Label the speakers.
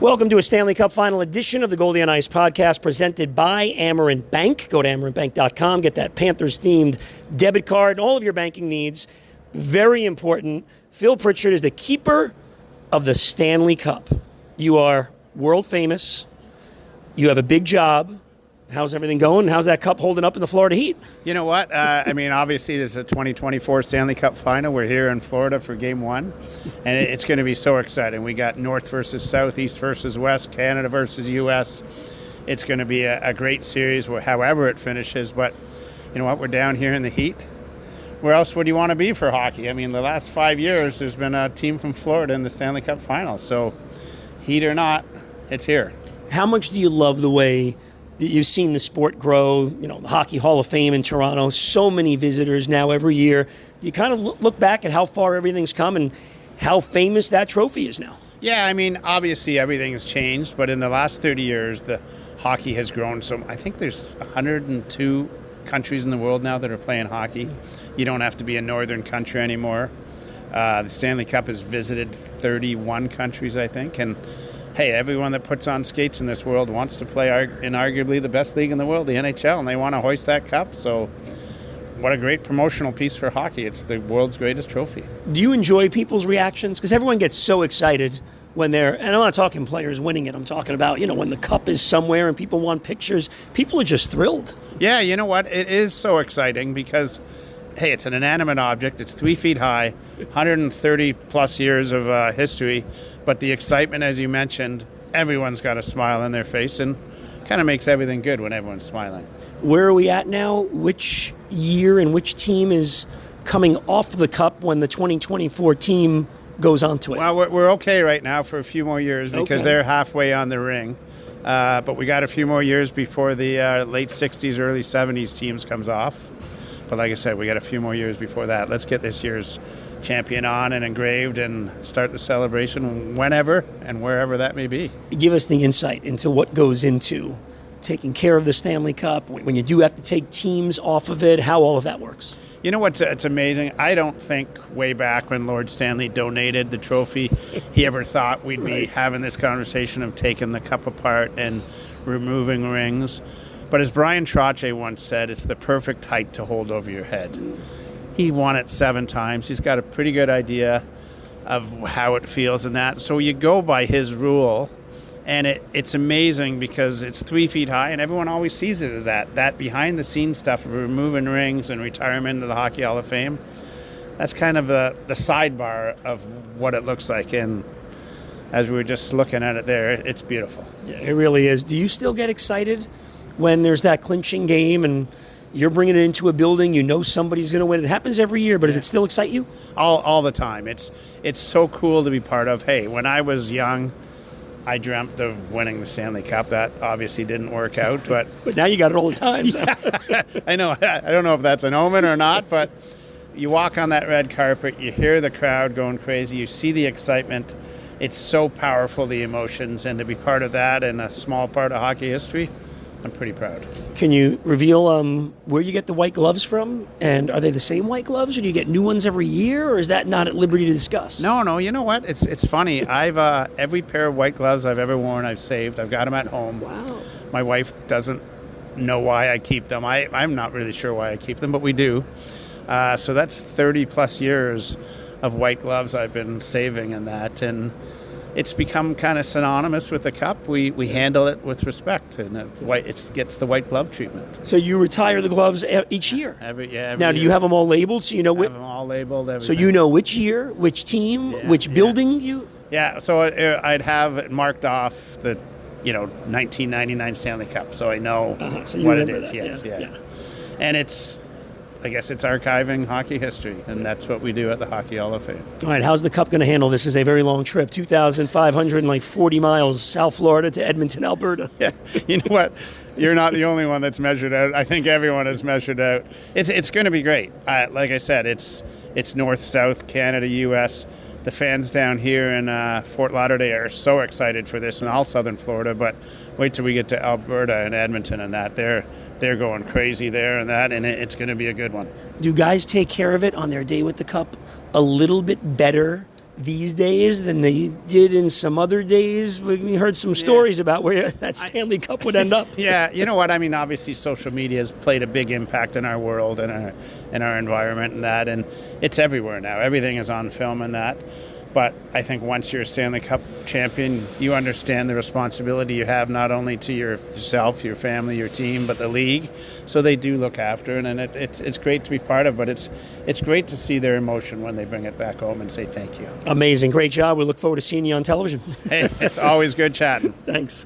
Speaker 1: Welcome to a Stanley Cup Final edition of the Goldie on Ice podcast presented by Amerant Bank. Go to amerantbank.com, get that Panthers-themed debit card, and all of your banking needs. Very important. Phil Pritchard is the keeper of the Stanley Cup. You are world famous. You have a big job. How's everything going? How's that cup holding up in the Florida heat?
Speaker 2: You know what? Obviously, this is a 2024 Stanley Cup Final. We're here in Florida for Game 1, and it's going to be so exciting. We got North versus South, East versus West, Canada versus U.S. It's going to be a great series, however it finishes. But you know what? We're down here in the heat. Where else would you want to be for hockey? I mean, the last 5 years, there's been a team from Florida in the Stanley Cup Final. So, heat or not, it's here.
Speaker 1: How much do you love the way you've seen the sport grow? You know, the Hockey Hall of Fame in Toronto, so many visitors now every year. Do you kind of look back at how far everything's come and how famous that trophy is now?
Speaker 2: Yeah, I mean, obviously everything has changed, but in the last 30 years, the hockey has grown. So I think there's 102 countries in the world now that are playing hockey. You don't have to be a northern country anymore. The Stanley Cup has visited 31 countries, I think, and hey, everyone that puts on skates in this world wants to play in arguably the best league in the world, the NHL, and they want to hoist that cup. So what a great promotional piece for hockey. It's the world's greatest trophy.
Speaker 1: Do you enjoy people's reactions? Because everyone gets so excited when they're, and I'm not talking players winning it, I'm talking about, when the cup is somewhere and people want pictures. People are just thrilled.
Speaker 2: Yeah, you know what? It is so exciting because, hey, it's an inanimate object. It's 3 feet high, 130 plus years of history. But the excitement, as you mentioned, everyone's got a smile on their face and kind of makes everything good when everyone's smiling.
Speaker 1: Where are we at now? Which year and which team is coming off the cup when the 2024 team goes onto it?
Speaker 2: Well, we're okay right now for a few more years because they're halfway on the ring. But we got a few more years before the late 60s, early 70s teams comes off. But like I said, we got a few more years before that. Let's get this year's champion on and engraved and start the celebration whenever and wherever that may be.
Speaker 1: Give us the insight into what goes into taking care of the Stanley Cup, when you do have to take teams off of it, how all of that works.
Speaker 2: You know what's it's amazing? I don't think way back when Lord Stanley donated the trophy, he ever thought we'd be having this conversation of taking the cup apart and removing rings. But as Brian Trottier once said, it's the perfect height to hold over your head. He won it 7 times. He's got a pretty good idea of how it feels in that. So you go by his rule, and it's amazing because it's 3 feet high, and everyone always sees it as that behind-the-scenes stuff of removing rings and retirement of the Hockey Hall of Fame. That's kind of the sidebar of what it looks like, and as we were just looking at it there, it's beautiful.
Speaker 1: Yeah, it really is. Do you still get excited when there's that clinching game and you're bringing it into a building, somebody's going to win? It happens every year, but does it still excite you?
Speaker 2: All the time. It's so cool to be part of. Hey, when I was young, I dreamt of winning the Stanley Cup. That obviously didn't work out, but
Speaker 1: but now you got it all the time. So.
Speaker 2: I know. I don't know if that's an omen or not, but you walk on that red carpet, you hear the crowd going crazy, you see the excitement. It's so powerful, the emotions, and to be part of that and a small part of hockey history, I'm pretty proud. Can
Speaker 1: you reveal where you get the white gloves from? And are they the same white gloves, or do you get new ones every year, or is that not at liberty to discuss?
Speaker 2: No. You know what? It's funny. I've every pair of white gloves I've ever worn, I've saved. I've got them at home.
Speaker 1: Wow.
Speaker 2: My wife doesn't know why I keep them. I'm not really sure why I keep them, but we do. So that's 30 plus years of white gloves I've been saving in that, and it's become kind of synonymous with the cup. We handle it with respect, and it gets the white glove treatment.
Speaker 1: So you retire the gloves each year?
Speaker 2: Every
Speaker 1: now,
Speaker 2: year.
Speaker 1: Do you have them all labeled so you know?
Speaker 2: I have them all labeled. Everything.
Speaker 1: So you know which year, which team, which building you?
Speaker 2: Yeah. So I'd have it marked off the 1999 Stanley Cup, so I know what it is.
Speaker 1: That.
Speaker 2: Yes. Yeah. And I guess it's archiving hockey history, and that's what we do at the Hockey Hall of Fame.
Speaker 1: All right, how's the Cup going to handle this? Is a very long trip, 2,540 miles, South Florida to Edmonton, Alberta.
Speaker 2: Yeah, you know what? You're not the only one that's measured out. I think everyone has measured out. It's going to be great. Like I said, it's North, South, Canada, U.S. The fans down here in Fort Lauderdale are so excited for this, and all Southern Florida, but wait till we get to Alberta and Edmonton and that. They're going crazy there and that, and it's going to be a good one.
Speaker 1: Do guys take care of it on their day with the Cup a little bit better these days than they did in some other days. We heard some stories about where that Stanley Cup would end up.
Speaker 2: Yeah, you know what? I mean, obviously social media has played a big impact in our world and our environment and that, and it's everywhere now. Everything is on film and that. But I think once you're a Stanley Cup champion, you understand the responsibility you have not only to yourself, your family, your team, but the league. So they do look after it, and it's great to be part of. But it's great to see their emotion when they bring it back home and say thank you.
Speaker 1: Amazing. Great job. We look forward to seeing you on television.
Speaker 2: Hey, it's always good chatting.
Speaker 1: Thanks.